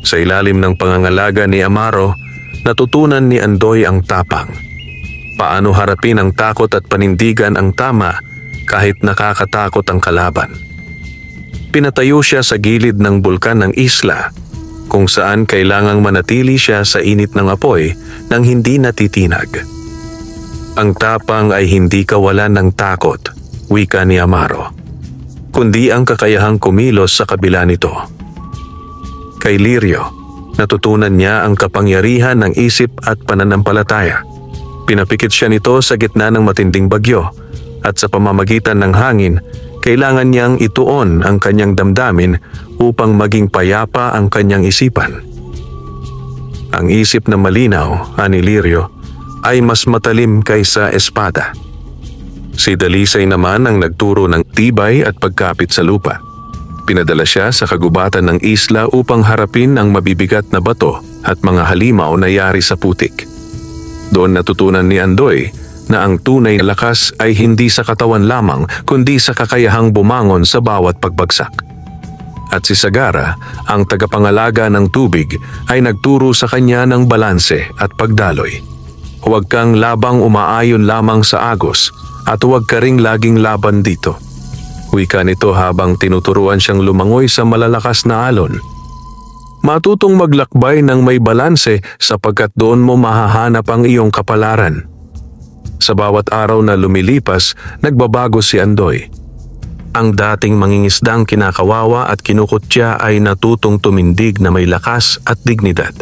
Sa ilalim ng pangangalaga ni Amaro, natutunan ni Andoy ang tapang. Paano harapin ang takot at panindigan ang tama kahit nakakatakot ang kalaban. Pinatayo siya sa gilid ng bulkan ng isla, kung saan kailangang manatili siya sa init ng apoy nang hindi natitinag. Ang tapang ay hindi kawalan ng takot, wika ni Amaro, kundi ang kakayahang kumilos sa kabila nito. Kay Lirio, natutunan niya ang kapangyarihan ng isip at pananampalataya. Pinapikit siya nito sa gitna ng matinding bagyo at sa pamamagitan ng hangin, kailangan niyang ituon ang kanyang damdamin upang maging payapa ang kanyang isipan. Ang isip na malinaw, ani Lirio, ay mas matalim kaysa espada. Si Dalisay naman ang nagturo ng tibay at pagkapit sa lupa. Pinadala siya sa kagubatan ng isla upang harapin ang mabibigat na bato at mga halimaw na yari sa putik. Doon natutunan ni Andoy na ang tunay na lakas ay hindi sa katawan lamang kundi sa kakayahang bumangon sa bawat pagbagsak. At si Sagara, ang tagapangalaga ng tubig, ay nagturo sa kanya ng balanse at pagdaloy. Huwag kang labang umaayon lamang sa agos at huwag ka ring laging laban dito. Wika nito habang tinuturuan siyang lumangoy sa malalakas na alon. Matutong maglakbay ng may balanse sapagkat doon mo mahahanap ang iyong kapalaran. Sa bawat araw na lumilipas, nagbabago si Andoy. Ang dating mangingisdang kinakawawa at kinukutya ay natutong tumindig na may lakas at dignidad.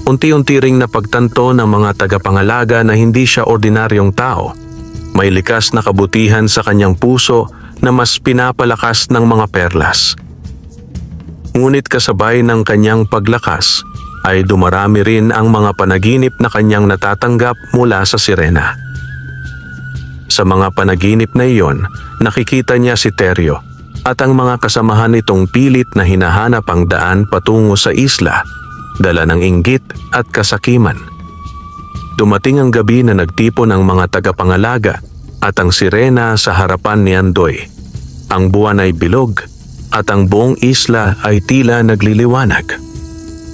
Unti-unti ring napagtanto ng mga tagapangalaga na hindi siya ordinaryong tao. May likas na kabutihan sa kanyang puso na mas pinapalakas ng mga perlas. Ngunit kasabay ng kanyang paglakas ay dumarami rin ang mga panaginip na kanyang natatanggap mula sa sirena. Sa mga panaginip na iyon, nakikita niya si Teryo at ang mga kasamahan nitong pilit na hinahanap ang daan patungo sa isla, dala ng inggit at kasakiman. Dumating ang gabi na nagtipon ang mga tagapangalaga at ang sirena sa harapan ni Andoy. Ang buwan ay bilog at ang buong isla ay tila nagliliwanag.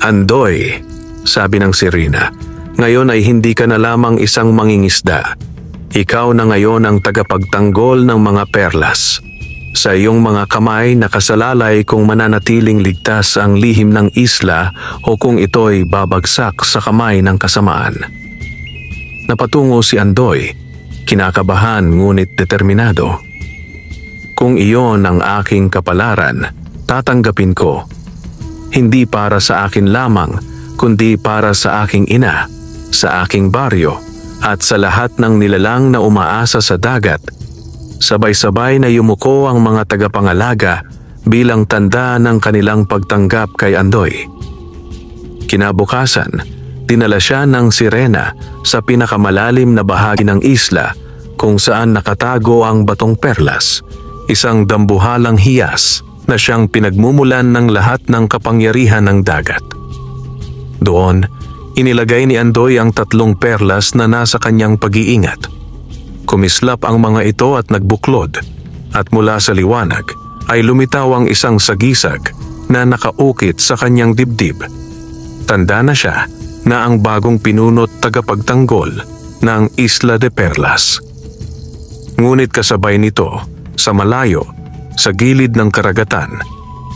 Andoy, sabi ng sirena, ngayon ay hindi ka na lamang isang mangingisda. Ikaw na ngayon ang tagapagtanggol ng mga perlas. Sa iyong mga kamay nakasalalay kung mananatiling ligtas ang lihim ng isla o kung ito'y babagsak sa kamay ng kasamaan. Napatungo si Andoy, kinakabahan ngunit determinado. Kung iyon ang aking kapalaran, tatanggapin ko. Hindi para sa akin lamang, kundi para sa aking ina, sa aking baryo, at sa lahat ng nilalang na umaasa sa dagat. Sabay-sabay na yumuko ang mga tagapangalaga bilang tanda ng kanilang pagtanggap kay Andoy. Kinabukasan, dinala siya ng sirena sa pinakamalalim na bahagi ng isla kung saan nakatago ang batong perlas, isang dambuhalang hiyas na siyang pinagmumulan ng lahat ng kapangyarihan ng dagat. Doon, inilagay ni Andoy ang 3 perlas na nasa kanyang pag-iingat. Kumislap ang mga ito at nagbuklod, at mula sa liwanag ay lumitaw ang isang sagisag na nakaukit sa kanyang dibdib. Tanda na siya na ang bagong pinunot tagapagtanggol ng Isla de Perlas. Ngunit kasabay nito, sa malayo, sa gilid ng karagatan,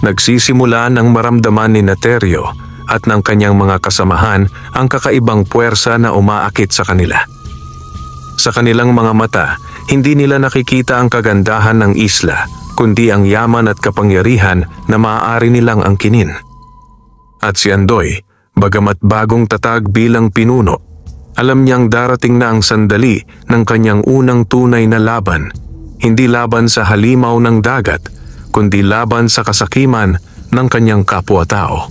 nagsisimula ng maramdaman ni Teryo at ng kanyang mga kasamahan ang kakaibang puwersa na umaakit sa kanila. Sa kanilang mga mata, hindi nila nakikita ang kagandahan ng isla, kundi ang yaman at kapangyarihan na maaari nilang angkinin. At si Andoy, bagamat bagong tatag bilang pinuno, alam niyang darating na ang sandali ng kanyang unang tunay na laban, hindi laban sa halimaw ng dagat, kundi laban sa kasakiman ng kanyang kapwa-tao.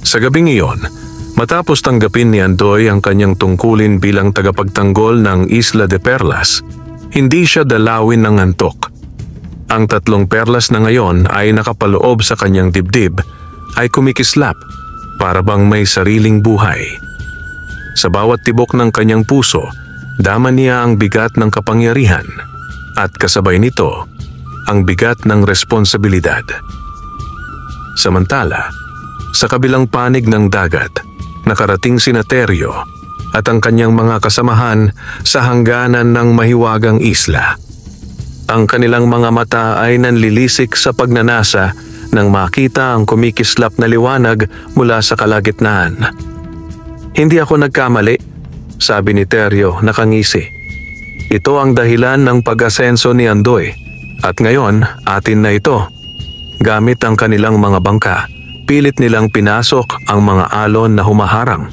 Sa gabing iyon, matapos tanggapin ni Andoy ang kanyang tungkulin bilang tagapagtanggol ng Isla de Perlas, hindi siya dalawin ng antok. Ang 3 perlas na ngayon ay nakapaloob sa kanyang dibdib ay kumikislap para bang may sariling buhay. Sa bawat tibok ng kanyang puso, dama niya ang bigat ng kapangyarihan at kasabay nito, ang bigat ng responsibilidad. Samantala, sa kabilang panig ng dagat, nakarating si Teryo at ang kanyang mga kasamahan sa hangganan ng mahiwagang isla. Ang kanilang mga mata ay nanlilisik sa pagnanasa nang makita ang kumikislap na liwanag mula sa kalagitnaan. Hindi ako nagkamali, sabi ni Teryo nakangisi. Ito ang dahilan ng pag-asenso ni Andoy at ngayon atin na ito. Gamit ang kanilang mga bangka, pilit nilang pinasok ang mga alon na humaharang.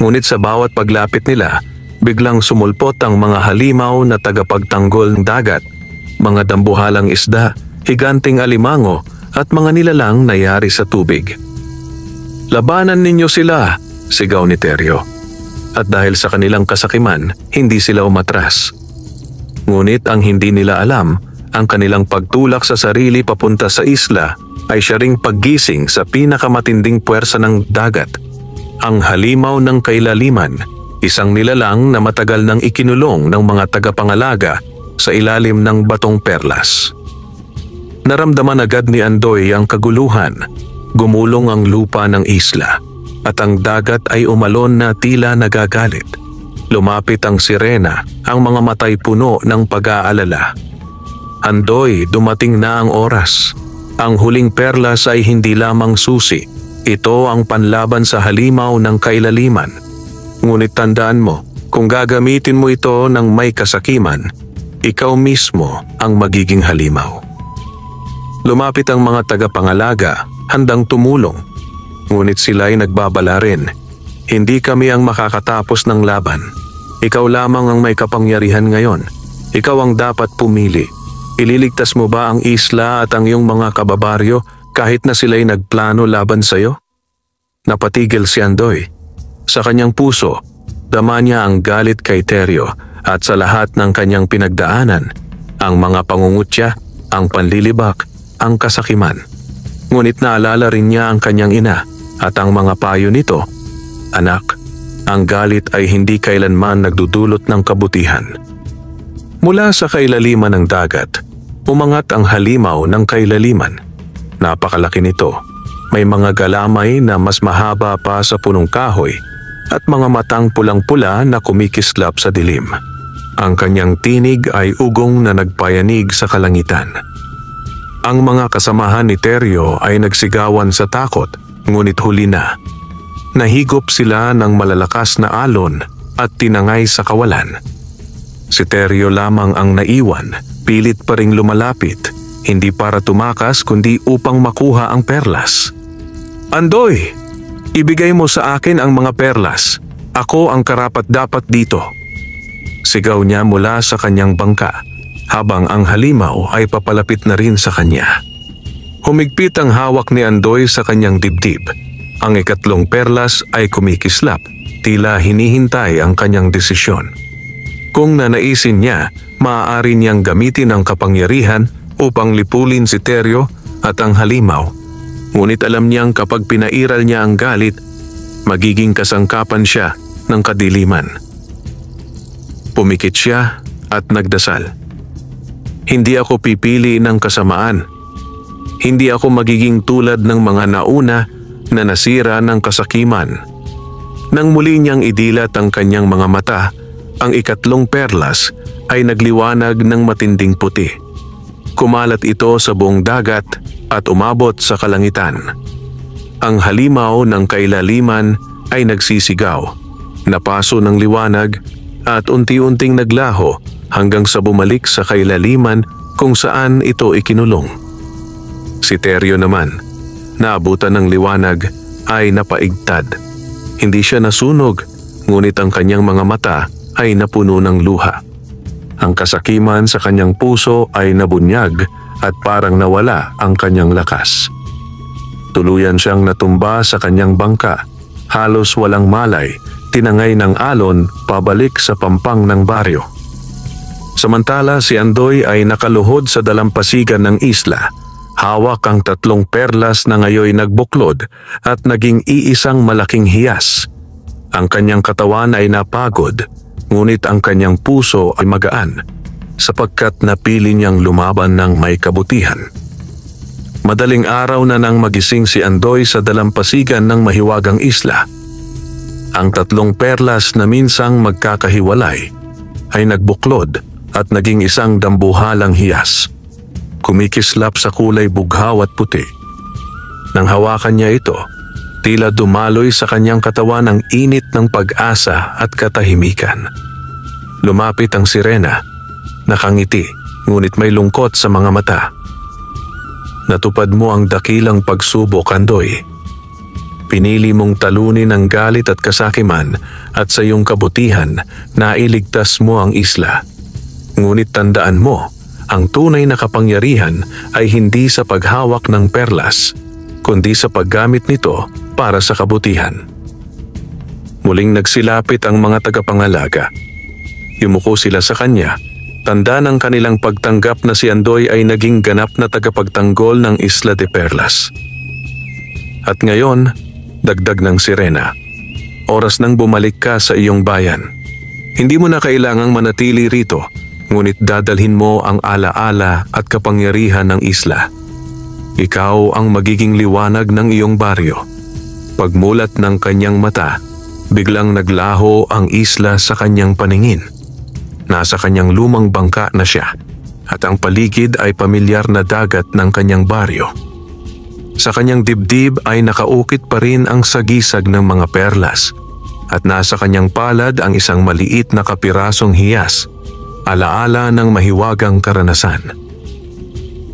Ngunit sa bawat paglapit nila, biglang sumulpot ang mga halimaw na tagapagtanggol ng dagat, mga dambuhalang isda, higanting alimango at mga nilalang na yari sa tubig. Labanan ninyo sila, sigaw ni Teryo. At dahil sa kanilang kasakiman, hindi sila umatras. Ngunit ang hindi nila alam, ang kanilang pagtulak sa sarili papunta sa isla ay siya ring paggising sa pinakamatinding puwersa ng dagat. Ang halimaw ng kailaliman, isang nilalang na matagal nang ikinulong ng mga tagapangalaga sa ilalim ng batong perlas. Naramdaman agad ni Andoy ang kaguluhan. Gumulong ang lupa ng isla at ang dagat ay umalon na tila nagagalit. Lumapit ang sirena, ang mga matay puno ng pag-aalala. Andoy, dumating na ang oras. Ang huling perlas ay hindi lamang susi. Ito ang panlaban sa halimaw ng kailaliman. Ngunit tandaan mo, kung gagamitin mo ito ng may kasakiman, ikaw mismo ang magiging halimaw. Lumapit ang mga tagapangalaga, handang tumulong. Ngunit sila'y nagbabala rin. Hindi kami ang makakatapos ng laban. Ikaw lamang ang may kapangyarihan ngayon. Ikaw ang dapat pumili. Ililigtas mo ba ang isla at ang iyong mga kababaryo kahit na sila'y nagplano laban sa iyo? Napatigil si Andoy. Sa kanyang puso, dama niya ang galit kay Teryo at sa lahat ng kanyang pinagdaanan, ang mga pangungutya, ang panlilibak, ang kasakiman. Ngunit naalala rin niya ang kanyang ina at ang mga payo nito. Anak, ang galit ay hindi kailanman nagdudulot ng kabutihan. Mula sa kailaliman ng dagat, umangat ang halimaw ng kailaliman. Napakalaki nito. May mga galamay na mas mahaba pa sa punong kahoy at mga matang pulang-pula na kumikislap sa dilim. Ang kanyang tinig ay ugong na nagpayanig sa kalangitan. Ang mga kasamahan ni Teryo ay nagsigawan sa takot, ngunit huli na. Nahigop sila ng malalakas na alon at tinangay sa kawalan. Si Teryo lamang ang naiwan, pilit pa ring lumalapit, hindi para tumakas kundi upang makuha ang perlas. Andoy, ibigay mo sa akin ang mga perlas. Ako ang karapat-dapat dito. Sigaw niya mula sa kanyang bangka, habang ang halimaw ay papalapit na rin sa kanya. Humigpit ang hawak ni Andoy sa kanyang dibdib. Ang ikatlong perlas ay kumikislap, tila hinihintay ang kanyang desisyon. Kung nanaisin niya, maaari niyang gamitin ang kapangyarihan upang lipulin si Teryo at ang halimaw. Ngunit alam niyang kapag pinairal niya ang galit, magiging kasangkapan siya ng kadiliman. Pumikit siya at nagdasal. Hindi ako pipili ng kasamaan. Hindi ako magiging tulad ng mga nauna na nasira ng kasakiman. Nang muli niyang idilat ang kanyang mga mata, ang ikatlong perlas ay nagliwanag ng matinding puti. Kumalat ito sa buong dagat at umabot sa kalangitan. Ang halimaw ng kailaliman ay nagsisigaw, napaso ng liwanag at unti-unting naglaho hanggang sa bumalik sa kailaliman kung saan ito ikinulong. Si Teryo naman, naabutan ng liwanag, ay napaigtad. Hindi siya nasunog, ngunit ang kanyang mga mata ay napuno ng luha. Ang kasakiman sa kanyang puso ay nabunyag at parang nawala ang kanyang lakas. Tuluyan siyang natumba sa kanyang bangka, halos walang malay, tinangay ng alon pabalik sa pampang ng baryo. Samantala si Andoy ay nakaluhod sa dalampasigan ng isla. Hawak ang tatlong perlas na ngayoy nagbuklod at naging iisang malaking hiyas. Ang kanyang katawan ay napagod, ngunit ang kanyang puso ay magaan sapagkat napili niyang lumaban ng may kabutihan. Madaling araw na nang magising si Andoy sa dalampasigan ng mahiwagang isla. Ang tatlong perlas na minsang magkakahiwalay ay nagbuklod at naging isang dambuhalang hiyas. Kumikislap sa kulay bughaw at puti. Nang hawakan niya ito, tila dumaloy sa kanyang katawan ang init ng pag-asa at katahimikan. Lumapit ang sirena, nakangiti, ngunit may lungkot sa mga mata. Natupad mo ang dakilang pagsubok, Andoy. Pinili mong talunin ang galit at kasakiman at sa iyong kabutihan na iligtas mo ang isla. Ngunit tandaan mo, ang tunay na kapangyarihan ay hindi sa paghawak ng perlas, kundi sa paggamit nito para sa kabutihan. Muling nagsilapit ang mga tagapangalaga. Yumuko sila sa kanya, Tanda ng kanilang pagtanggap na si Andoy ay naging ganap na tagapagtanggol ng Isla de Perlas. At ngayon, dagdag ng sirena. Oras nang bumalik ka sa iyong bayan. Hindi mo na kailangang manatili rito, ngunit dadalhin mo ang alaala at kapangyarihan ng isla. Ikaw ang magiging liwanag ng iyong baryo. Pagmulat ng kanyang mata, biglang naglaho ang isla sa kanyang paningin. Nasa kanyang lumang bangka na siya at ang paligid ay pamilyar na dagat ng kanyang baryo. Sa kanyang dibdib ay nakaukit pa rin ang sagisag ng mga perlas at nasa kanyang palad ang isang maliit na kapirasong hiyas, alaala ng mahiwagang karanasan.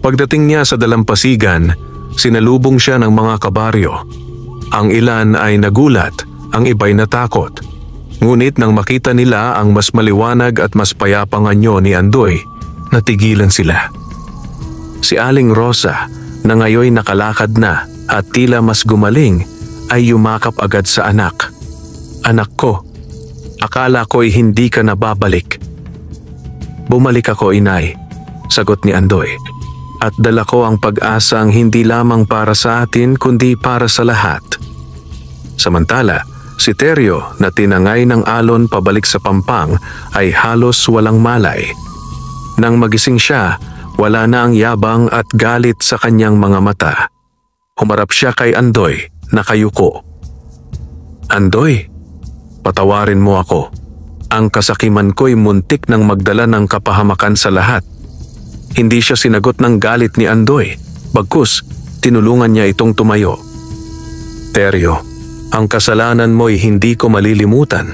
Pagdating niya sa dalampasigan, sinalubong siya ng mga kabaryo. Ang ilan ay nagulat, ang iba'y natakot. Ngunit nang makita nila ang mas maliwanag at mas payapang anyo ni Andoy, natigilan sila. Si Aling Rosa, na ngayoy nakalakad na at tila mas gumaling, ay yumakap agad sa anak. Anak ko, akala ko'y hindi ka na babalik. Bumalik ako, inay, sagot ni Andoy. At dala ko ang pag-asang hindi lamang para sa atin kundi para sa lahat. Samantala, si Teryo na tinangay ng alon pabalik sa Pampang ay halos walang malay. Nang magising siya, wala na ang yabang at galit sa kanyang mga mata. Humarap siya kay Andoy, nakayuko. Andoy, patawarin mo ako. Ang kasakiman ko'y muntik nang magdala ng kapahamakan sa lahat. Hindi siya sinagot ng galit ni Andoy, bagkus tinulungan niya itong tumayo. Teryo, ang kasalanan mo'y hindi ko malilimutan,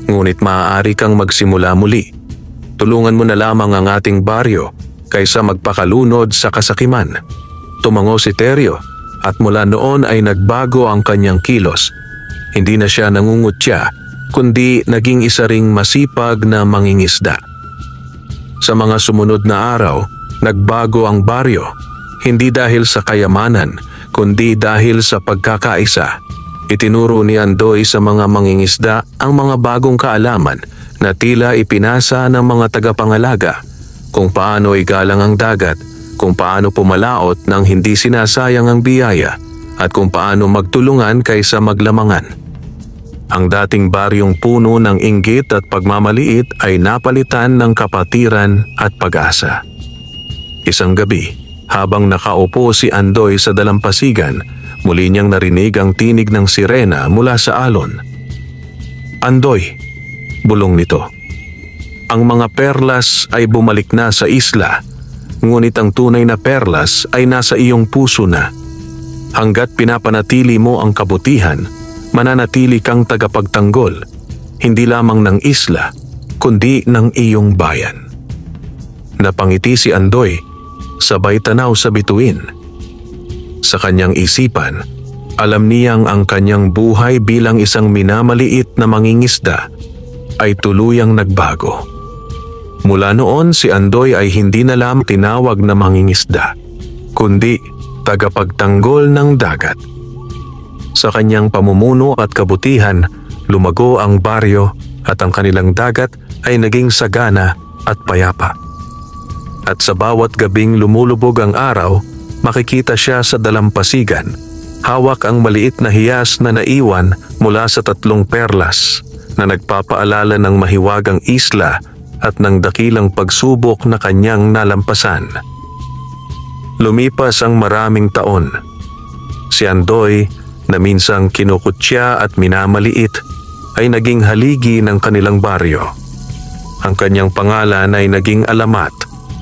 ngunit maaari kang magsimula muli. Tulungan mo na lamang ang ating baryo kaysa magpakalunod sa kasakiman. Tumango si Teryo at mula noon ay nagbago ang kanyang kilos. Hindi na siya nangungutya, kundi naging isa ring masipag na mangingisda. Sa mga sumunod na araw, nagbago ang baryo, hindi dahil sa kayamanan, kundi dahil sa pagkakaisa. Itinuro ni Andoy sa mga mangingisda ang mga bagong kaalaman na tila ipinasa ng mga tagapangalaga, kung paano igalang ang dagat, kung paano pumalaot nang hindi sinasayang ang biyaya, at kung paano magtulungan kaysa maglamangan. Ang dating baryong puno ng inggit at pagmamaliit ay napalitan ng kapatiran at pag-asa. Isang gabi, habang nakaupo si Andoy sa dalampasigan, muli niyang narinig ang tinig ng sirena mula sa alon. Andoy, bulong nito. Ang mga perlas ay bumalik na sa isla, ngunit ang tunay na perlas ay nasa iyong puso na. Hanggat pinapanatili mo ang kabutihan, mananatili kang tagapagtanggol, hindi lamang ng isla, kundi ng iyong bayan. Napangiti si Andoy, sabay tanaw sa bituin. Sa kanyang isipan, alam niyang ang kanyang buhay bilang isang minamaliit na mangingisda ay tuluyang nagbago. Mula noon si Andoy ay hindi na lamang tinawag na mangingisda, kundi tagapagtanggol ng dagat. Sa kanyang pamumuno at kabutihan, lumago ang baryo at ang kanilang dagat ay naging sagana at payapa. At sa bawat gabing lumulubog ang araw, makikita siya sa dalampasigan, hawak ang maliit na hiyas na naiwan mula sa 3 perlas na nagpapaalala ng mahiwagang isla at ng dakilang pagsubok na kanyang nalampasan. Lumipas ang maraming taon. Si Andoy, na minsang kinukutya at minamaliit, ay naging haligi ng kanilang baryo. Ang kanyang pangalan ay naging alamat,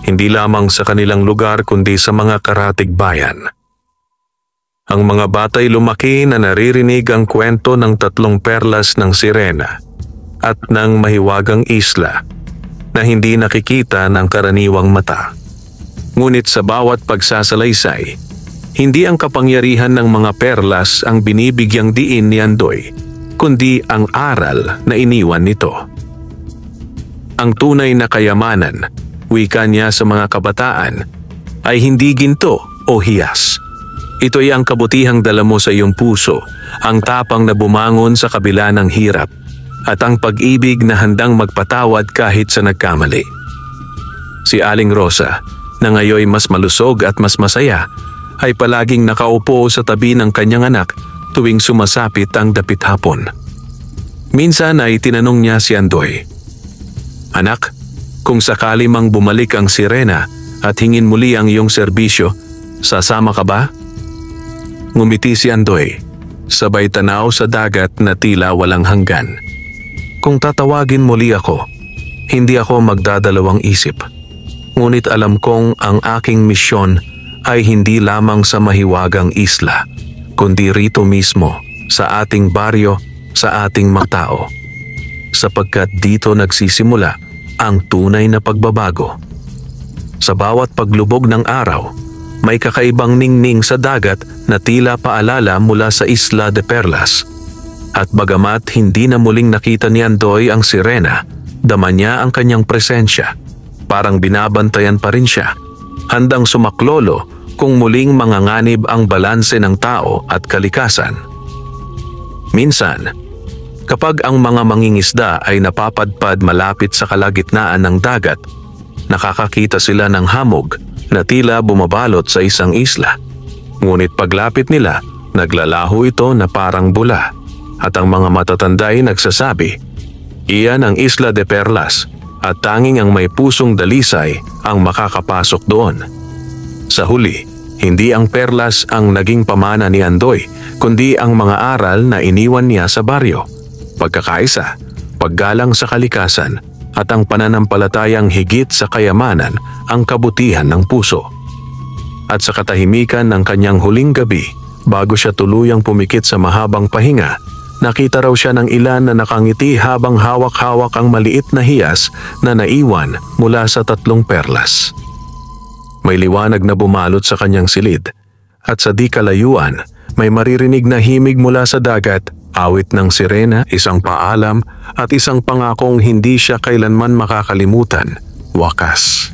hindi lamang sa kanilang lugar kundi sa mga karatig bayan. Ang mga batay lumaki na naririnig ang kwento ng 3 perlas ng sirena at ng mahiwagang isla na hindi nakikita ng karaniwang mata. Ngunit sa bawat pagsasalaysay, hindi ang kapangyarihan ng mga perlas ang binibigyang diin ni Andoy, kundi ang aral na iniwan nito. Ang tunay na kayamanan, wika niya sa mga kabataan, ay hindi ginto o hiyas. Ito'y ang kabutihang dala mo sa iyong puso, ang tapang na bumangon sa kabila ng hirap, at ang pag-ibig na handang magpatawad kahit sa nagkamali. Si Aling Rosa, na ngayoy mas malusog at mas masaya, ay palaging nakaupo sa tabi ng kanyang anak tuwing sumasapit ang dapit hapon. Minsan ay tinanong niya si Andoy, "Anak, kung sakali mang bumalik ang sirena at hingin muli ang iyong serbisyo, sasama ka ba?" Ngumiti si Andoy, sabay tanaw sa dagat na tila walang hanggan. "Kung tatawagin muli ako, hindi ako magdadalawang isip. Ngunit alam kong ang aking misyon ay hindi lamang sa mahiwagang isla, kundi rito mismo, sa ating baryo, sa ating mga tao. Sapagkat dito nagsisimula ang tunay na pagbabago. Sa bawat paglubog ng araw, may kakaibang ningning sa dagat na tila paalala mula sa Isla de Perlas. At bagamat hindi na muling nakita ni Andoy ang sirena, dama niya ang kanyang presensya. Parang binabantayan pa rin siya, handang sumaklolo kung muling manganganib ang balanse ng tao at kalikasan. Minsan, kapag ang mga mangingisda ay napapadpad malapit sa kalagitnaan ng dagat, nakakakita sila ng hamog na tila bumabalot sa isang isla. Ngunit paglapit nila, naglalaho ito na parang bula, at ang mga matatanda ay nagsasabi, "Iyan ang Isla de Perlas, at tanging ang may pusong dalisay ang makakapasok doon." Sa huli, hindi ang perlas ang naging pamana ni Andoy, kundi ang mga aral na iniwan niya sa baryo, pagkakaisa, paggalang sa kalikasan, at ang pananampalatayang higit sa kayamanan ang kabutihan ng puso. At sa katahimikan ng kanyang huling gabi, bago siya tuluyang pumikit sa mahabang pahinga, nakita raw siya ng ilan na nakangiti habang hawak-hawak ang maliit na hiyas na naiwan mula sa 3 perlas. May liwanag na bumalot sa kanyang silid, at sa di kalayuan, may maririnig na himig mula sa dagat, awit ng sirena, isang paalam at isang pangakong hindi siya kailanman makakalimutan, wakas.